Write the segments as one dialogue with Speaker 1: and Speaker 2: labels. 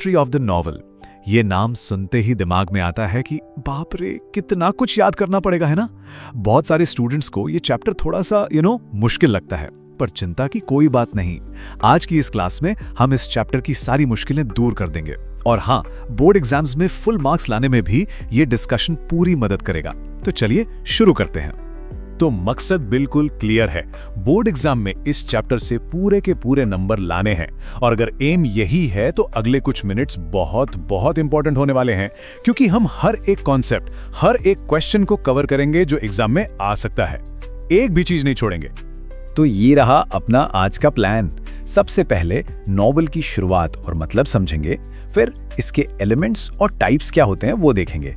Speaker 1: History of the novel. ये नाम सुनते ही दिमाग में आता है कि बाप रे, कितना कुछ याद करना पड़ेगा, है ना। बहुत सारे स्टूडेंट्स को ये चैप्टर थोड़ा सा मुश्किल लगता है, पर चिंता की कोई बात नहीं। आज की इस क्लास में हम इस चैप्टर की सारी मुश्किलें दूर कर देंगे। और हाँ, बोर्ड एग्जाम्स में फुल मार्क्स लाने में भी ये डिस्कशन पूरी मदद करेगा। तो चलिए शुरू करते हैं। तो मकसद बिल्कुल क्लियर है, बोर्ड एग्जाम में इस चैप्टर से पूरे के पूरे नंबर लाने हैं। और अगर एम यही है तो अगले कुछ मिनट्स बहुत बहुत इंपॉर्टेंट होने वाले हैं, क्योंकि हम हर एक कॉन्सेप्ट, हर एक क्वेश्चन को कवर करेंगे जो एग्जाम में आ सकता है। एक भी चीज नहीं छोड़ेंगे।
Speaker 2: तो ये रहा अपना आज का प्लान। सबसे पहले नॉवल की शुरुआत और मतलब समझेंगे, फिर इसके एलिमेंट्स और टाइप्स क्या होते हैं वो देखेंगे।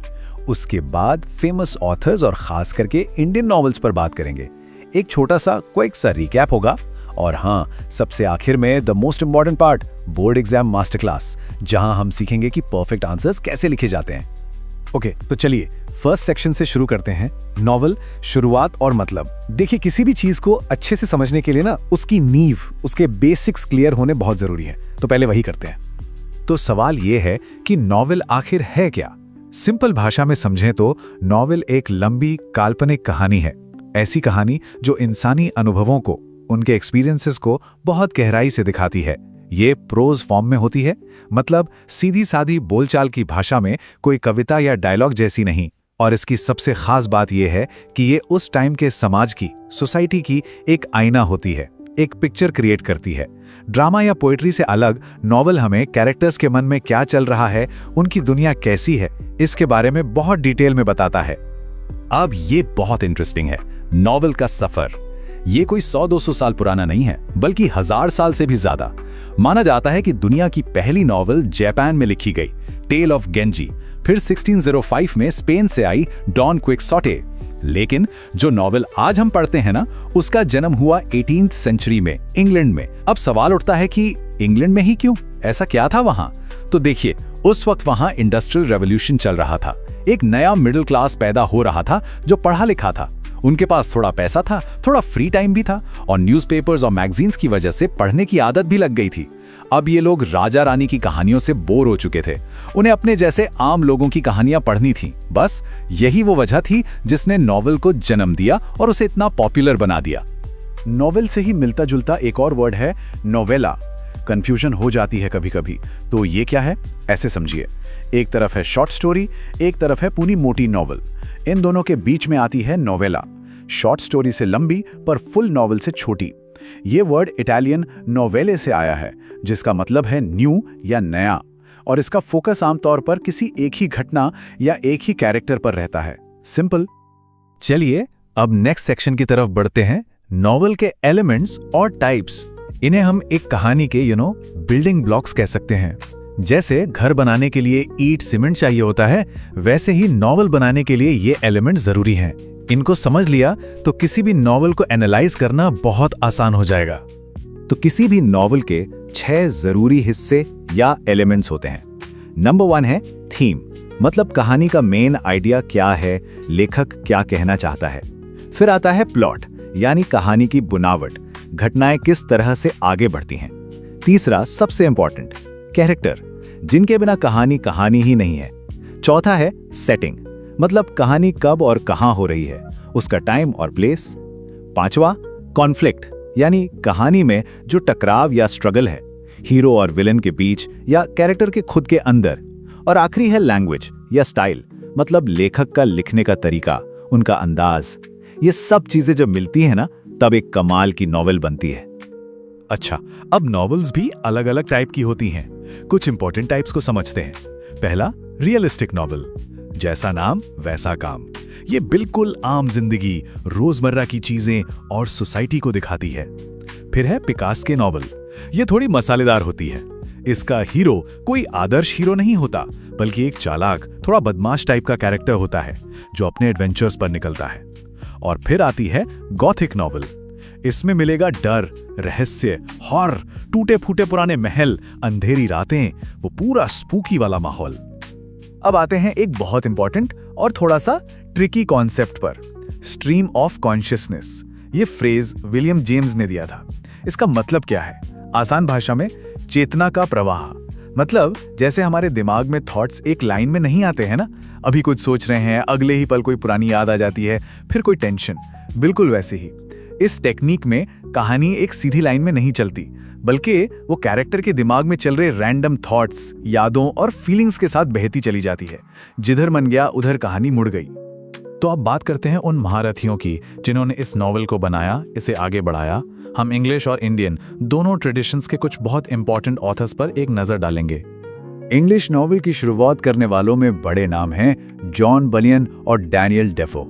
Speaker 2: उसके बाद फेमस ऑथर्स और खास करके इंडियन नॉवेल्स पर बात करेंगे। एक छोटा सा क्विक सा रिकैप होगा। और हाँ, सबसे आखिर में the most important part, board exam master class, जहां हम सीखेंगे कि परफेक्ट आंसर्स कैसे लिखे जाते हैं।
Speaker 1: ओके, तो चलिए फर्स्ट सेक्शन से शुरू करते हैं। नॉवल, शुरुआत और मतलब। देखिए, किसी भी चीज को अच्छे से समझने के लिए ना उसकी नींव, उसके बेसिक्स क्लियर होने बहुत जरूरी है। तो पहले वही करते हैं। तो सवाल यह है कि नॉवल आखिर है क्या। सिंपल भाषा में समझें तो नॉवल एक लंबी काल्पनिक कहानी है। ऐसी कहानी जो इंसानी अनुभवों को, उनके एक्सपीरियंसेस को बहुत गहराई से दिखाती है। ये प्रोज फॉर्म में होती है, मतलब सीधी सादी बोलचाल की भाषा में, कोई कविता या डायलॉग जैसी नहीं। और इसकी सबसे खास बात यह है कि ये उस टाइम के समाज की, सोसाइटी की एक आईना होती है, एक पिक्चर क्रिएट करती है। ड्रामा या पोएट्री से अलग नॉवल हमें कैरेक्टर्स के मन में क्या चल रहा है, उनकी दुनिया कैसी है, इसके बारे में बहुत डिटेल में बताता है।
Speaker 2: अब ये बहुत इंटरेस्टिंग है, नॉवल का सफर। ये कोई 100-200 साल पुराना नहीं है, बल्कि 1000 साल से भी ज्यादा। माना जाता है कि दुनिया की पहली नॉवल जापान में लिखी गई, टेल ऑफ गेंजी। फिर 1605 में स्पेन से आई डॉन क्विक्सोटे। लेकिन जो नॉवल आज हम पढ़ते हैं ना, उसका जन्म हुआ 18th सेंचुरी में, इंग्लैंड में। अब सवाल उठता है कि इंग्लैंड में ही क्यों, ऐसा क्या था वहां। तो देखिए, उस वक्त वहां इंडस्ट्रियल रेवोल्यूशन चल रहा था। एक नया मिडिल क्लास पैदा हो रहा था जो पढ़ा लिखा था। उनके पास थोड़ा पैसा था, थोड़ा फ्री टाइम भी था, और न्यूज़पेपर्स और मैगजीन्स की वजह से पढ़ने की आदत भी लग गई थी। अब ये लोग राजा रानी की कहानियों से बोर हो चुके थे। उन्हें अपने जैसे आम लोगों की कहानियां पढ़नी थी। बस यही वो वजह थी जिसने नॉवेल को जन्म दिया और उसे इतना पॉपुलर बना दिया।
Speaker 1: नॉवेल से ही मिलता जुलता एक और वर्ड है नोवेला। कंफ्यूजन हो जाती है कभी कभी। तो ये क्या है, ऐसे समझिए। एक तरफ है शॉर्ट स्टोरी, एक तरफ है पूरी मोटी नॉवल। इन दोनों के बीच में आती है नोवेला। शॉर्ट स्टोरी से लंबी पर फुल नॉवल से छोटी। ये वर्ड इटालियन नोवेले से आया है, जिसका मतलब है न्यू या नया। और इसका फोकस आमतौर पर किसी एक ही घटना या एक ही कैरेक्टर पर रहता है। सिंपल। चलिए अब नेक्स्ट सेक्शन की तरफ बढ़ते हैं। नॉवल के एलिमेंट्स और टाइप्स। इन्हें हम एक कहानी के बिल्डिंग ब्लॉक्स कह सकते हैं। जैसे घर बनाने के लिए ईंट सीमेंट चाहिए होता है, वैसे ही नॉवल बनाने के लिए ये एलिमेंट जरूरी हैं। इनको समझ लिया तो किसी भी नॉवल को एनालाइज करना बहुत आसान हो जाएगा।
Speaker 2: तो किसी भी नॉवल के 6 जरूरी हिस्से या एलिमेंट्स होते हैं। नंबर 1 है थीम, मतलब कहानी का मेन आइडिया क्या है, लेखक क्या कहना चाहता है। फिर आता है प्लॉट, यानी कहानी की बुनावट, घटनाएं किस तरह से आगे बढ़ती हैं। तीसरा सबसे इंपॉर्टेंट, कैरेक्टर, जिनके बिना कहानी कहानी ही नहीं है। चौथा है सेटिंग, मतलब कहानी कब और कहां हो रही है, उसका टाइम और प्लेस। पांचवा कॉन्फ्लिक्ट, यानी कहानी में जो टकराव या स्ट्रगल है, हीरो और विलेन के बीच या कैरेक्टर के खुद के अंदर। और आखिरी है लैंग्वेज या स्टाइल, मतलब लेखक का लिखने का तरीका, उनका अंदाज। ये सब चीजें जब मिलती है ना, तब एक कमाल की नॉवेल बनती है।
Speaker 1: अच्छा, अब नॉवेल्स भी अलग अलग टाइप की होती हैं। कुछ इंपॉर्टेंट टाइप्स को समझते हैं। पहला, रियलिस्टिक नॉवेल। जैसा नाम वैसा काम। ये बिल्कुल आम जिंदगी, रोजमर्रा की चीजें और सोसाइटी को दिखाती है। फिर है पिकासो नॉवेल। ये थोड़ी मसालेदार होती है। इसका हीरो कोई आदर्श हीरो नहीं होता, बल्कि एक चालाक, थोड़ा बदमाश टाइप का कैरेक्टर होता है जो अपने एडवेंचर्स पर निकलता है। और फिर आती है गॉथिक नॉवेल। इसमें मिलेगा डर, रहस्य, हॉरर, टूटे फूटे पुराने महल, अंधेरी रातें, वो पूरा स्पूकी वाला माहौल। अब आते हैं एक बहुत इंपॉर्टेंट और थोड़ा सा ट्रिकी कॉन्सेप्ट पर, स्ट्रीम ऑफ कॉन्शियसनेस। ये फ्रेज विलियम जेम्स ने दिया था। इसका मतलब क्या है? आसान भाषा में चेतना का प्रवाह।
Speaker 3: मतलब जैसे हमारे दिमाग में थॉट्स एक लाइन में नहीं आते हैं ना, अभी कुछ सोच रहे हैं, अगले ही पल कोई पुरानी याद आ जाती है, फिर कोई टेंशन। बिल्कुल वैसे ही इस टेक्निक में कहानी एक सीधी लाइन में नहीं चलती, बल्कि वो कैरेक्टर के दिमाग में चल रहे रैंडम थॉट्स, यादों और फीलिंग्स के साथ बहती चली जाती है। जिधर मन गया उधर कहानी मुड़ गई। तो अब बात करते हैं उन महारथियों की जिन्होंने इस नॉवेल को बनाया, इसे आगे बढ़ाया। हम इंग्लिश और इंडियन दोनों ट्रेडिशंस के कुछ बहुत इंपॉर्टेंट ऑथर्स पर एक नजर डालेंगे।
Speaker 2: इंग्लिश नॉवेल की शुरुआत करने वालों में बड़े नाम हैं जॉन बनियन और डैनियल डेफो।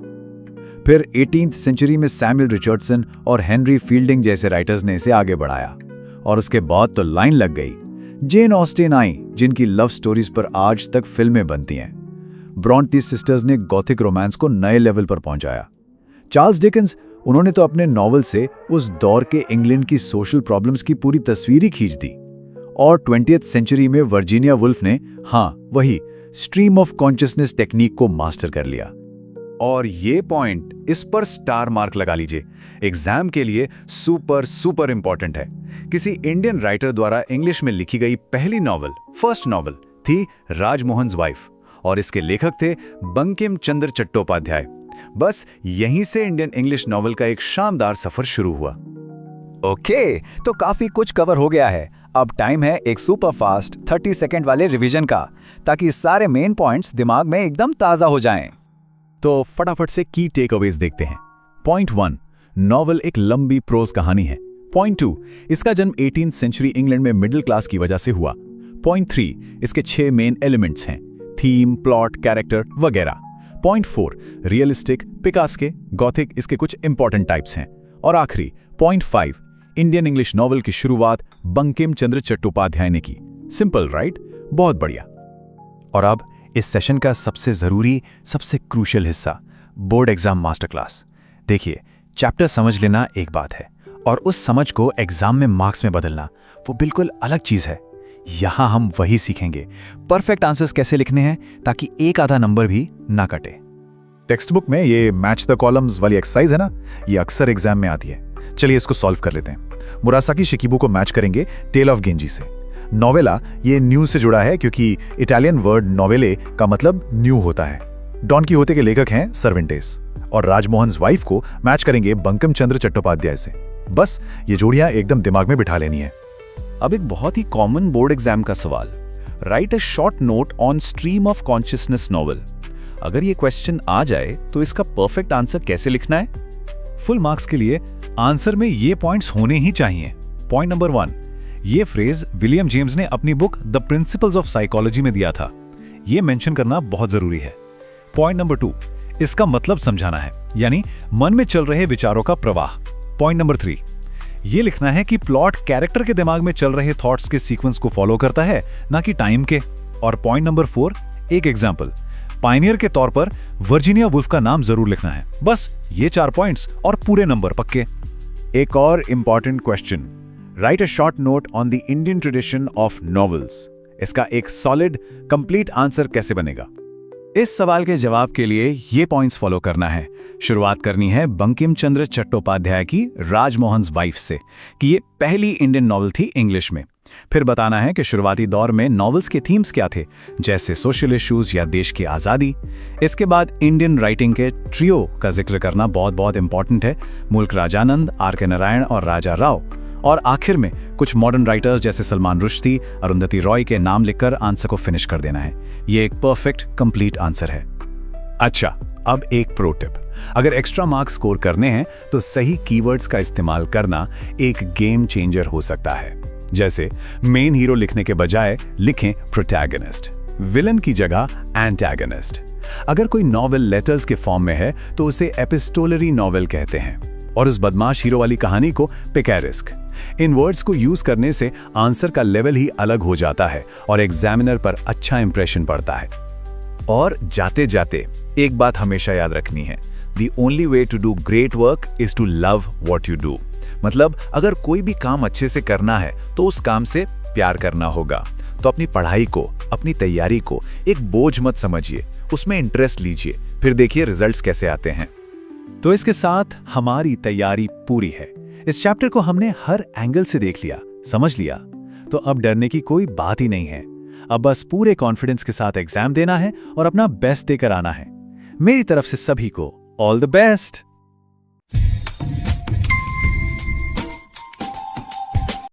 Speaker 2: फिर 18th सेंचुरी में सैमुअल रिचर्डसन और हेनरी फील्डिंग जैसे राइटर्स ने इसे आगे बढ़ाया, और उसके बाद तो लाइन लग गई। जेन ऑस्टिन आई, जिनकी लव स्टोरीज पर आज तक फिल्में बनती हैं। ब्रॉन्टी सिस्टर्स ने गॉथिक रोमांस को नए लेवल पर पहुंचाया। चार्ल्स डिकेंस, उन्होंने तो अपने नॉवल से उस दौर के इंग्लैंड की सोशल प्रॉब्लम्स की पूरी तस्वीर ही खींच दी। और 20th सेंचुरी में वर्जीनिया वुल्फ ने वही स्ट्रीम ऑफ कॉन्शियसनेस टेक्निक को मास्टर कर लिया। और ये पॉइंट, इस पर स्टार मार्क लगा लीजिए, एग्जाम के लिए सुपर इंपॉर्टेंट है। किसी इंडियन राइटर द्वारा इंग्लिश में लिखी गई पहली नॉवल, फर्स्ट नॉवल थी राजमोहन्स वाइफ, और इसके लेखक थे बंकिम चंद्र चट्टोपाध्याय। बस यहीं से इंडियन इंग्लिश नॉवल का एक शानदार सफर शुरू हुआ।
Speaker 4: ओके, तो काफी कुछ कवर हो गया है। अब टाइम है एक सुपर फास्ट 30 सेकंड वाले रिवीजन का, ताकि सारे मेन पॉइंट्स दिमाग में एकदम ताजा हो जाएं।
Speaker 2: तो फटाफट से की टेकअवेज देखते हैं। पॉइंट 1, नॉवल एक लंबी प्रोज कहानी है। पॉइंट 2, इसका जन्म 18th सेंचुरी इंग्लैंड में मिडिल क्लास की वजह से हुआ। पॉइंट 3, इसके 6 मेन एलिमेंट्स हैं, थीम, प्लॉट, कैरेक्टर वगैरह। पॉइंट 4, रियलिस्टिक, पिकास्के, गॉथिक इसके कुछ इंपॉर्टेंट टाइप्स हैं। और आखिरी पॉइंट 5, इंडियन इंग्लिश नॉवल की शुरुआत बंकिम चंद्र चट्टोपाध्याय ने की। Simple right? बहुत बढ़िया।
Speaker 3: और अब इस सेशन का सबसे जरूरी, सबसे क्रूशियल हिस्सा, बोर्ड एग्जाम मास्टर क्लास। देखिए, चैप्टर समझ लेना एक बात है, और उस समझ को एग्जाम में मार्क्स में बदलना वो बिल्कुल अलग चीज है। यहां हम वही सीखेंगे, परफेक्ट आंसर्स कैसे लिखने हैं ताकि एक आधा नंबर भी ना कटे।
Speaker 1: टेक्स्ट बुक में ये मैच द कॉलम्स वाली एक्सरसाइज है ना, ये अक्सर एग्जाम में आती है। चलिए इसको सॉल्व कर लेते हैं। मुरासाकी शिकिबू को मैच करेंगे टेल ऑफ गेंजी से। नोवेला ये न्यू से जुड़ा है क्योंकि इटालियन वर्ड नोवेले का मतलब न्यू होता है। डॉन कीहोते के लेखक हैं सर्वेंटेस। और राजमोहन्स वाइफ को मैच करेंगे बंकिम चंद्र चट्टोपाध्याय से। बस ये जोड़ियां एकदम दिमाग में बिठा लेनी है।
Speaker 3: अब एक बहुत ही कॉमन बोर्ड एग्जाम का सवाल, right a short note on stream of consciousness novel. अगर ये क्वेश्चन आ जाए तो इसका परफेक्ट आंसर कैसे लिखना है?
Speaker 1: फुल मार्क्स के लिए आंसर में ये पॉइंट्स होने ही चाहिए। पॉइंट नंबर 1, ये फ्रेज विलियम जेम्स ने अपनी book the principles of psychology में दिया था। ये मेंशन करना बहुत जरूरी है। पॉइंट नंबर 2, इसका मतलब समझाना है, यानी मन में चल रहे विचारों का प्रवाह। पॉइंट नंबर 3, ये लिखना है कि प्लॉट कैरेक्टर के दिमाग में चल रहे थॉट्स के सीक्वेंस को फॉलो करता है, ना कि टाइम के। और पॉइंट नंबर 4, एक एग्जाम्पल, पायनियर के तौर पर वर्जीनिया वुल्फ का नाम जरूर लिखना है। बस ये 4 पॉइंट्स और पूरे नंबर पक्के। एक और important question, right a short note on the Indian tradition of novels. इसका एक सॉलिड कंप्लीट आंसर कैसे बनेगा? इस सवाल के जवाब के लिए ये पॉइंट्स फॉलो करना है। शुरुआत करनी है बंकिम चंद्र चट्टोपाध्याय की राजमोहन्स वाइफ से कि ये पहली इंडियन नॉवेल थी इंग्लिश में। फिर बताना है कि शुरुआती दौर में नॉवेल्स के थीम्स क्या थे, जैसे सोशल इश्यूज या देश की आज़ादी। इसके बाद इंडियन राइटिंग के ट्रियो का जिक्र करना बहुत बहुत इंपॉर्टेंट है, मुल्क राजानंद, आर.के. नारायण और राजा राव। और आखिर में कुछ मॉडर्न राइटर्स जैसे सलमान रुश्दी, अरुंधति रॉय के नाम लिखकर आंसर को फिनिश कर देना है। ये एक परफेक्ट कंप्लीट आंसर है। अच्छा, अब एक प्रो टिप, अगर एक्स्ट्रा मार्क्स स्कोर करने हैं तो सही कीवर्ड्स का इस्तेमाल करना एक गेम चेंजर हो सकता है। जैसे मेन हीरो लिखने के बजाय लिखें प्रोटैगनिस्ट, विलन की जगह एंटैगनिस्ट। अगर कोई नॉवेल लेटर्स के फॉर्म में है तो उसे एपिस्टोलरी नॉवेल कहते हैं, और उस बदमाश हीरो वाली कहानी को पिकैरिस्क। इन वर्ड्स को यूज करने से आंसर का लेवल ही अलग हो जाता है और एग्जामिनर पर अच्छा इंप्रेशन पड़ता है। और जाते जाते एक बात हमेशा याद रखनी है, The only way to do great work is to love what you do। मतलब अगर कोई भी काम अच्छे से करना है तो उस काम से प्यार करना होगा। तो अपनी पढ़ाई को, अपनी तैयारी को एक बोझ मत समझिए, उसमें इंटरेस्ट लीजिए, फिर देखिए रिजल्ट्स कैसे आते हैं। तो इसके साथ हमारी तैयारी पूरी है। इस चैप्टर को हमने हर एंगल से देख लिया, समझ लिया। तो अब डरने की कोई बात ही नहीं है।
Speaker 3: अब बस पूरे कॉन्फिडेंस के साथ एग्जाम देना है और अपना बेस्ट देकर आना है। मेरी तरफ से सभी को ऑल द बेस्ट।